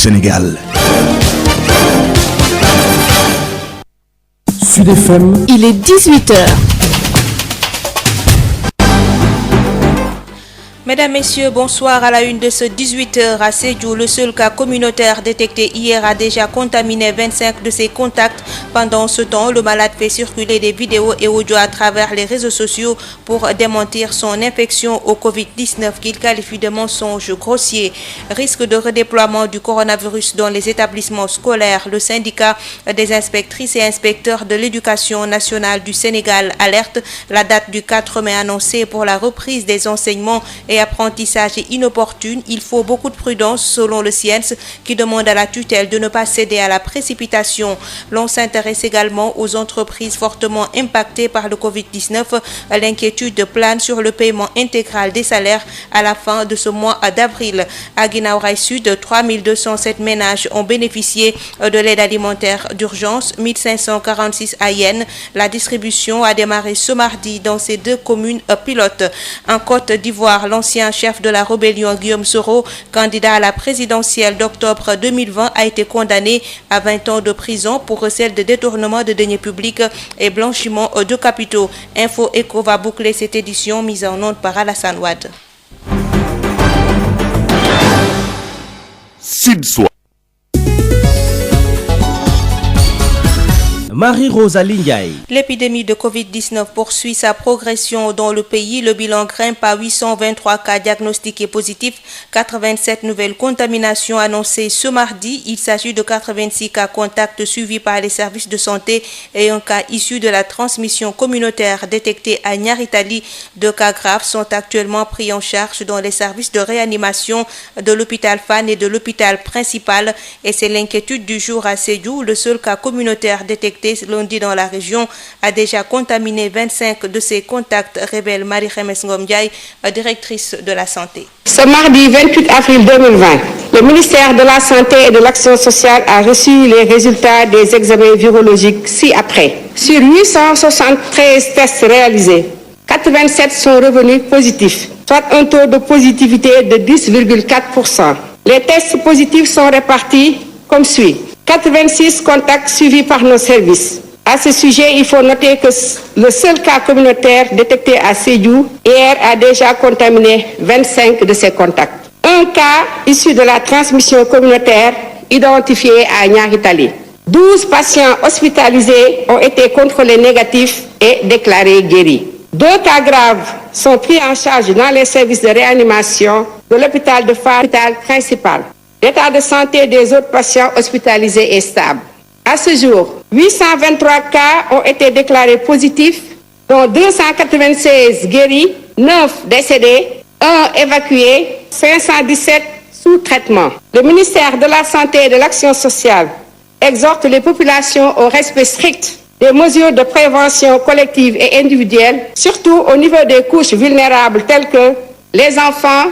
Sénégal. Sud FM. Il est 18h. Mesdames, Messieurs, bonsoir. À la une de ce 18h à Sédhiou, le seul cas communautaire détecté hier a déjà contaminé 25 de ses contacts. Pendant ce temps, le malade fait circuler des vidéos et audios à travers les réseaux sociaux pour démentir son infection au Covid-19 qu'il qualifie de mensonge grossier. Risque de redéploiement du coronavirus dans les établissements scolaires. Le syndicat des inspectrices et inspecteurs de l'éducation nationale du Sénégal alerte. La date du 4 mai annoncée pour la reprise des enseignements et apprentissage est inopportune. Il faut beaucoup de prudence selon le SIENS qui demande à la tutelle de ne pas céder à la précipitation. L'on s'intéresse également aux entreprises fortement impactées par le Covid-19. L'inquiétude plane sur le paiement intégral des salaires à la fin de ce mois d'avril. À Guinaw Rail Sud, 3207 ménages ont bénéficié de l'aide alimentaire d'urgence, 1546 à Yène. La distribution a démarré ce mardi dans ces deux communes pilotes. En Côte d'Ivoire, l'ancien chef de la rébellion Guillaume Soro, candidat à la présidentielle d'octobre 2020, a été condamné à 20 ans de prison pour recel de détournement de deniers publics et blanchiment de capitaux. Info Eco va boucler cette édition mise en onde par Alassane Wade. Sud-Soir. Marie-Rosalie Ndiaye. L'épidémie de Covid-19 poursuit sa progression dans le pays. Le bilan grimpe à 823 cas diagnostiqués positifs, 87 nouvelles contaminations annoncées ce mardi. Il s'agit de 86 cas contacts suivis par les services de santé et un cas issu de la transmission communautaire détecté à Niaritali. 2 cas graves sont actuellement pris en charge dans les services de réanimation de l'hôpital Fann et de l'hôpital principal. Et c'est l'inquiétude du jour à Sédhiou. Le seul cas communautaire détecté lundi dans la région a déjà contaminé 25 de ses contacts, révèle Marie-Khémesse Ngom Ndiaye, directrice de la santé. Ce mardi 28 avril 2020, le ministère de la Santé et de l'Action sociale a reçu les résultats des examens virologiques ci-après. Sur 873 tests réalisés, 87 sont revenus positifs, soit un taux de positivité de 10,4%. Les tests positifs sont répartis comme suit. 86 contacts suivis par nos services. À ce sujet, il faut noter que le seul cas communautaire détecté à Sédhiou hier a déjà contaminé 25 de ses contacts. Un cas issu de la transmission communautaire identifié à Niaritali. 12 patients hospitalisés ont été contrôlés négatifs et déclarés guéris. 2 cas graves sont pris en charge dans les services de réanimation de l'hôpital de Fann, l'hôpital principal. L'état de santé des autres patients hospitalisés est stable. À ce jour, 823 cas ont été déclarés positifs, dont 296 guéris, 9 décédés, 1 évacué, 517 sous traitement. Le ministère de la Santé et de l'Action sociale exhorte les populations au respect strict des mesures de prévention collective et individuelle, surtout au niveau des couches vulnérables telles que les enfants,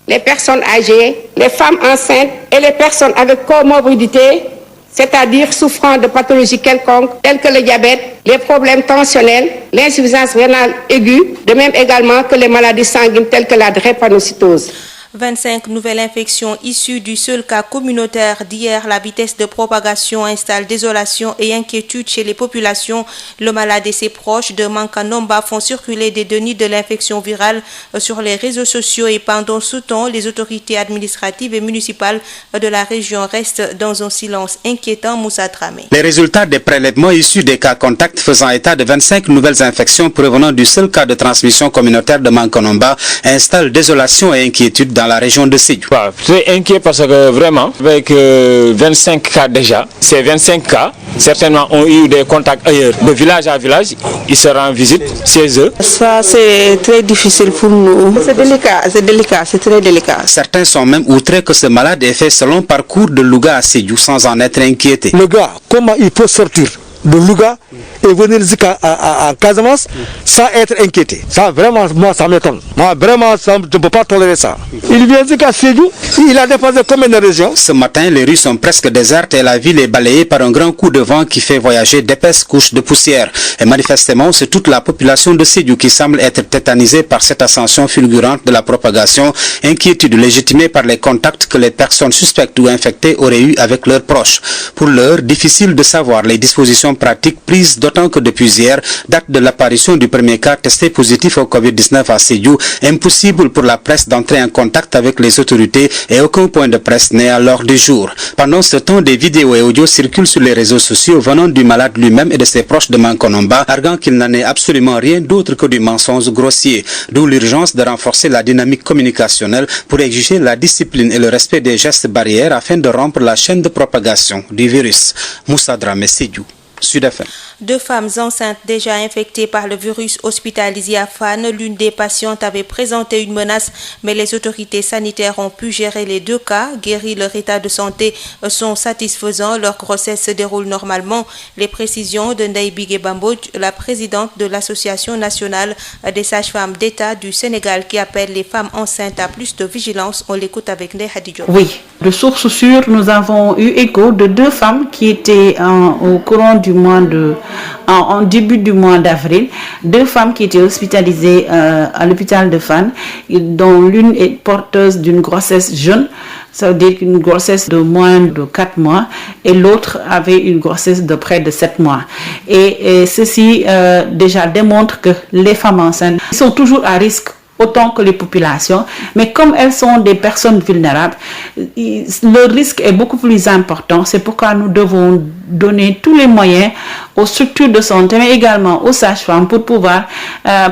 les personnes âgées, les femmes enceintes et les personnes avec comorbidité, c'est-à-dire souffrant de pathologies quelconques telles que le diabète, les problèmes tensionnels, l'insuffisance rénale aiguë, de même également que les maladies sanguines telles que la drépanocytose. 25 nouvelles infections issues du seul cas communautaire d'hier. La vitesse de propagation installe désolation et inquiétude chez les populations. Le malade et ses proches de Mankanomba font circuler des données de l'infection virale sur les réseaux sociaux et pendant ce temps, les autorités administratives et municipales de la région restent dans un silence inquiétant. Moussa Dramé. Les résultats des prélèvements issus des cas contacts faisant état de 25 nouvelles infections provenant du seul cas de transmission communautaire de Mankanomba installent désolation et inquiétude dans la région de Sédhiou. Très inquiet parce que vraiment, avec 25 cas déjà, ces 25 cas, certainement ont eu des contacts ailleurs. De village à village, ils se rendent visite chez eux. Ça, c'est très difficile pour nous. C'est délicat, c'est très délicat. Certains sont même outrés que ce malade ait fait ce long parcours de Louga à Sédhiou sans en être inquiété. Le gars, comment il peut sortir de Louga et venir jusqu'à Casamance sans être inquiété. Ça vraiment, moi ça m'étonne. Moi vraiment, je ne peux pas tolérer ça. Il vient jusqu'à Sédhiou, il a dépassé combien de régions? Ce matin, les rues sont presque désertes et la ville est balayée par un grand coup de vent qui fait voyager d'épaisses couches de poussière. Et manifestement, c'est toute la population de Sédhiou qui semble être tétanisée par cette ascension fulgurante de la propagation, inquiétude légitimée par les contacts que les personnes suspectes ou infectées auraient eu avec leurs proches. Pour l'heure, difficile de savoir les dispositions pratiques prises, d'autant que depuis hier, date de l'apparition du premier cas testé positif au Covid-19 à Sédhiou, impossible pour la presse d'entrer en contact avec les autorités et aucun point de presse n'est à l'ordre du jour. Pendant ce temps, des vidéos et audios circulent sur les réseaux sociaux venant du malade lui-même et de ses proches de Mankonomba, arguant qu'il n'en est absolument rien d'autre que du mensonge grossier, d'où l'urgence de renforcer la dynamique communicationnelle pour exiger la discipline et le respect des gestes barrières afin de rompre la chaîne de propagation du virus. Moussa Dramé, Sédhiou, Sud FM. 2 femmes enceintes déjà infectées par le virus hospitalisées à Fann. L'une des patientes avait présenté une menace, mais les autorités sanitaires ont pu gérer les 2 cas. Guéris, leur état de santé sont satisfaisants. Leur grossesse se déroule normalement. Les précisions de Ndeye Bigué Bambodj, la présidente de l'Association nationale des sages-femmes d'État du Sénégal, qui appelle les femmes enceintes à plus de vigilance. On l'écoute avec Ndeye Hadidjo. Oui, de sources sûres, nous avons eu écho de 2 femmes qui étaient au courant du mois en début du mois d'avril, 2 femmes qui étaient hospitalisées à l'hôpital de Fann, dont l'une est porteuse d'une grossesse jeune, ça veut dire une grossesse de moins de 4 mois, et l'autre avait une grossesse de près de 7 mois. Et ceci déjà démontre que les femmes enceintes sont toujours à risque autant que les populations, mais comme elles sont des personnes vulnérables, le risque est beaucoup plus important. C'est pourquoi nous devons donner tous les moyens aux structures de santé, mais également aux sages-femmes pour pouvoir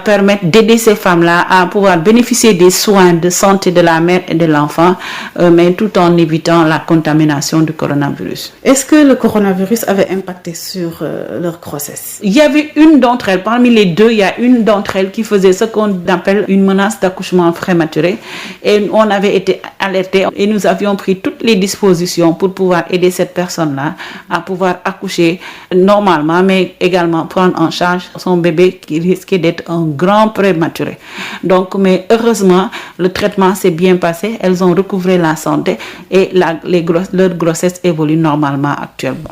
permettre d'aider ces femmes-là à pouvoir bénéficier des soins de santé de la mère et de l'enfant, mais tout en évitant la contamination du coronavirus. Est-ce que le coronavirus avait impacté sur leur grossesse? Il y avait une d'entre elles, parmi les 2, il y a une d'entre elles qui faisait ce qu'on appelle une menace d'accouchement prématuré, et on avait été alertés et nous avions pris toutes les dispositions pour pouvoir aider cette personne-là à pouvoir accoucher normalement, mais également prendre en charge son bébé qui risquait d'être un grand prématuré. Donc, mais heureusement, le traitement s'est bien passé, elles ont recouvré la santé et leur grossesse évolue normalement actuellement.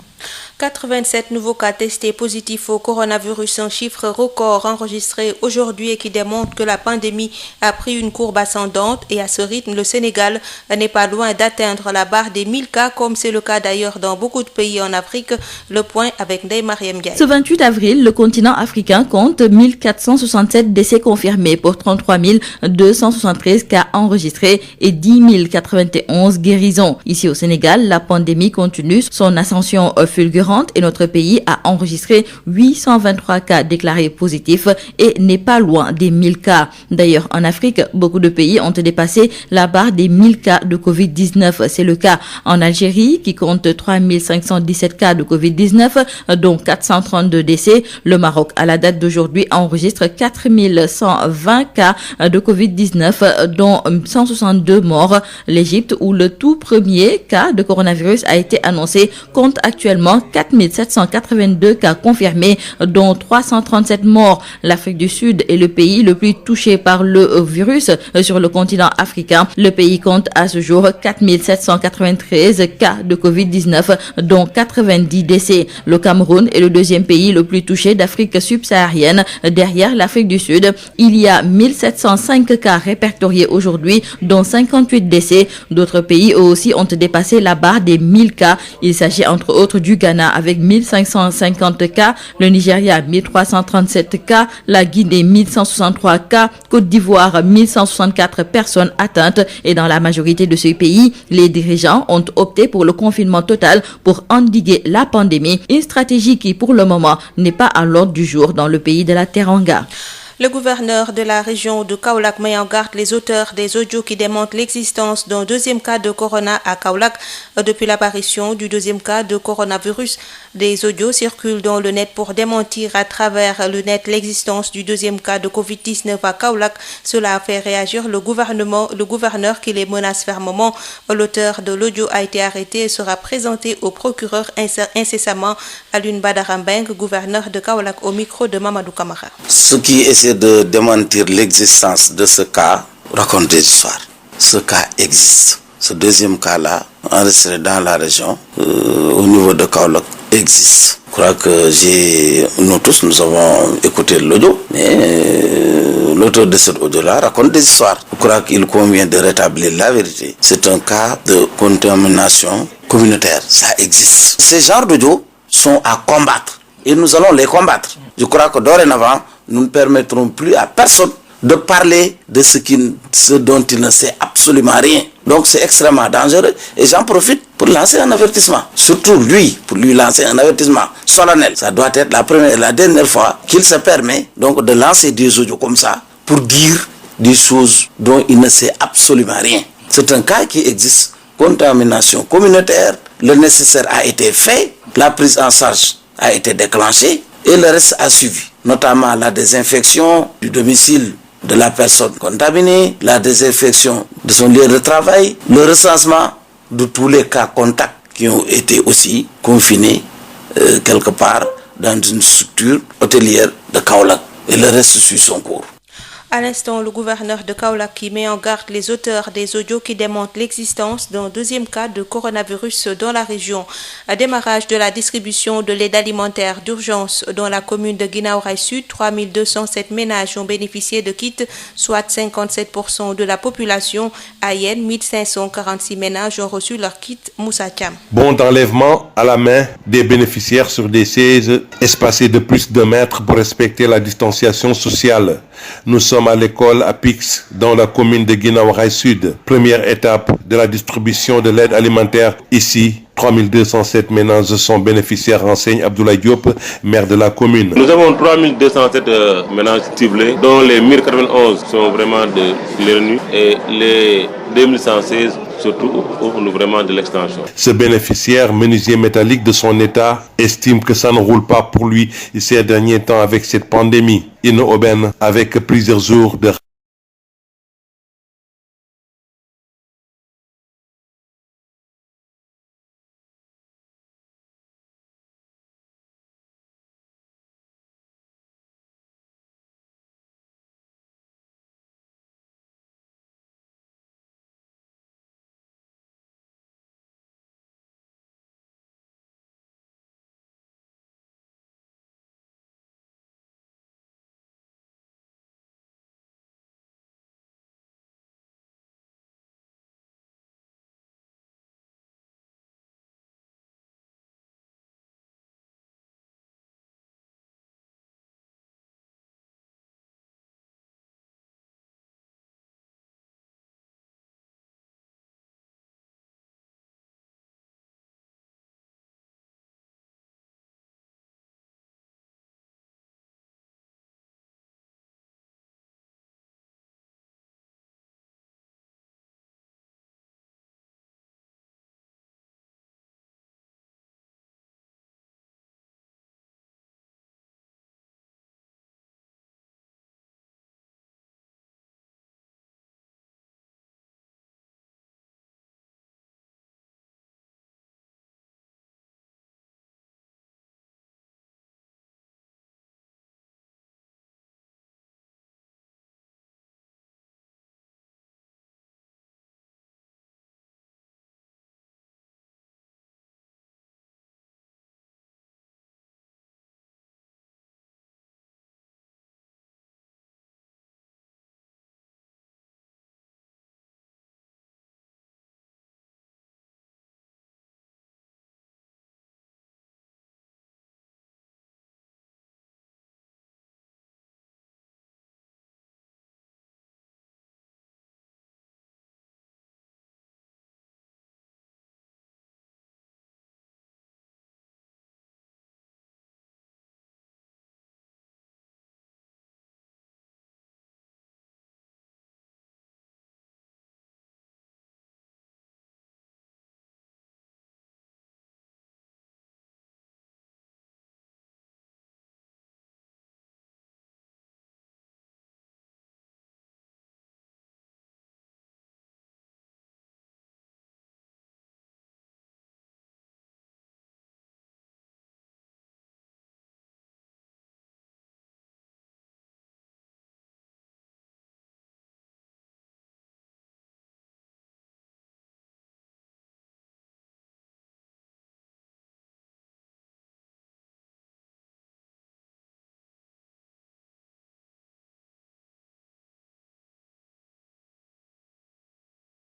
87 nouveaux cas testés positifs au coronavirus, un chiffre record enregistré aujourd'hui et qui démontre que la pandémie a pris une courbe ascendante, et à ce rythme, le Sénégal n'est pas loin d'atteindre la barre des 1000 cas, comme c'est le cas d'ailleurs dans beaucoup de pays en Afrique. Le point avec Ndeye Mariam Ndiaye. Ce 28 avril, le continent africain compte 1467 décès confirmés pour 33 273 cas enregistrés et 10 091 guérisons. Ici au Sénégal, la pandémie continue son ascension fulgurante et notre pays a enregistré 823 cas déclarés positifs et n'est pas loin des 1000 cas. D'ailleurs, en Afrique, beaucoup de pays ont dépassé la barre des 1000 cas de Covid-19. C'est le cas en Algérie qui compte 3517 cas de Covid-19, dont 432 décès. Le Maroc, à la date d'aujourd'hui, enregistre 4120 cas de Covid-19, dont 162 morts. L'Égypte, où le tout premier cas de coronavirus a été annoncé, compte actuellement 4782 cas confirmés, dont 337 morts. L'Afrique du Sud est le pays le plus touché par le virus sur le continent africain. Le pays compte à ce jour 4793 cas de Covid-19, dont 90 décès. Le Cameroun est le deuxième pays le plus touché d'Afrique subsaharienne, derrière l'Afrique du Sud. Il y a 1705 cas répertoriés aujourd'hui, dont 58 décès. D'autres pays eux aussi ont dépassé la barre des 1000 cas. Il s'agit entre autres du Ghana avec 1550 cas, le Nigeria 1337 cas, la Guinée 1163 cas, Côte d'Ivoire 1164 personnes atteintes, et dans la majorité de ces pays, les dirigeants ont opté pour le confinement total pour endiguer la pandémie, une stratégie qui pour le moment n'est pas à l'ordre du jour dans le pays de la Teranga. Le gouverneur de la région de Kaolack met en garde les auteurs des audios qui démontrent l'existence d'un deuxième cas de corona à Kaolack. Depuis l'apparition du deuxième cas de coronavirus, des audios circulent dans le net pour démentir à travers le net l'existence du deuxième cas de Covid-19 à Kaolack. Cela a fait réagir le gouverneur qui les menace fermement. L'auteur de l'audio a été arrêté et sera présenté au procureur incessamment. Alioune Badara Mbengue, gouverneur de Kaolack, au micro de Mamadou Camara. Ceux qui essaient de démentir l'existence de ce cas racontent des histoires. Ce cas existe. Ce deuxième cas-là, enregistré dans la région, au niveau de Kaolack, existe. Je crois que nous tous, nous avons écouté l'audio, mais l'auteur de cet audio-là raconte des histoires. Je crois qu'il convient de rétablir la vérité. C'est un cas de contamination communautaire. Ça existe. Ces genres d'audio sont à combattre. Et nous allons les combattre. Je crois que dorénavant, nous ne permettrons plus à personne de parler de ce dont il ne sait absolument rien. Donc c'est extrêmement dangereux et j'en profite pour lancer un avertissement. Surtout lui, pour lui lancer un avertissement solennel. Ça doit être la première et la dernière fois qu'il se permet donc de lancer des audios comme ça pour dire des choses dont il ne sait absolument rien. C'est un cas qui existe, contamination communautaire, le nécessaire a été fait, la prise en charge a été déclenchée et le reste a suivi, notamment la désinfection du domicile de la personne contaminée, la désinfection de son lieu de travail, le recensement de tous les cas contacts qui ont été aussi confinés quelque part dans une structure hôtelière de Kaolack. Et le reste suit son cours. À l'instant, le gouverneur de Kaolack qui met en garde les auteurs des audios qui démontrent l'existence d'un deuxième cas de coronavirus dans la région. À démarrage de la distribution de l'aide alimentaire d'urgence dans la commune de Guinaw Rail Sud, 3207 ménages ont bénéficié de kits, soit 57% de la population. À Yen, 1546 ménages ont reçu leur kit. Moussa Thiam. Bon d'enlèvement à la main des bénéficiaires sur des sièges espacés de plus de 1 mètre pour respecter la distanciation sociale. Nous sommes à l'école à Pix, dans la commune de Guinaw Rail Sud. Première étape de la distribution de l'aide alimentaire. Ici, 3207 ménages sont bénéficiaires, renseigne Abdoulaye Diop, maire de la commune. Nous avons 3207 ménages ciblés, dont les 1091 sont vraiment de l'ERNU et les 2116 surtout ouvrent vraiment de l'extension. Ce bénéficiaire, menuisier métallique de son état, estime que ça ne roule pas pour lui ces derniers temps avec cette pandémie. Il nous aubaine avec plusieurs jours de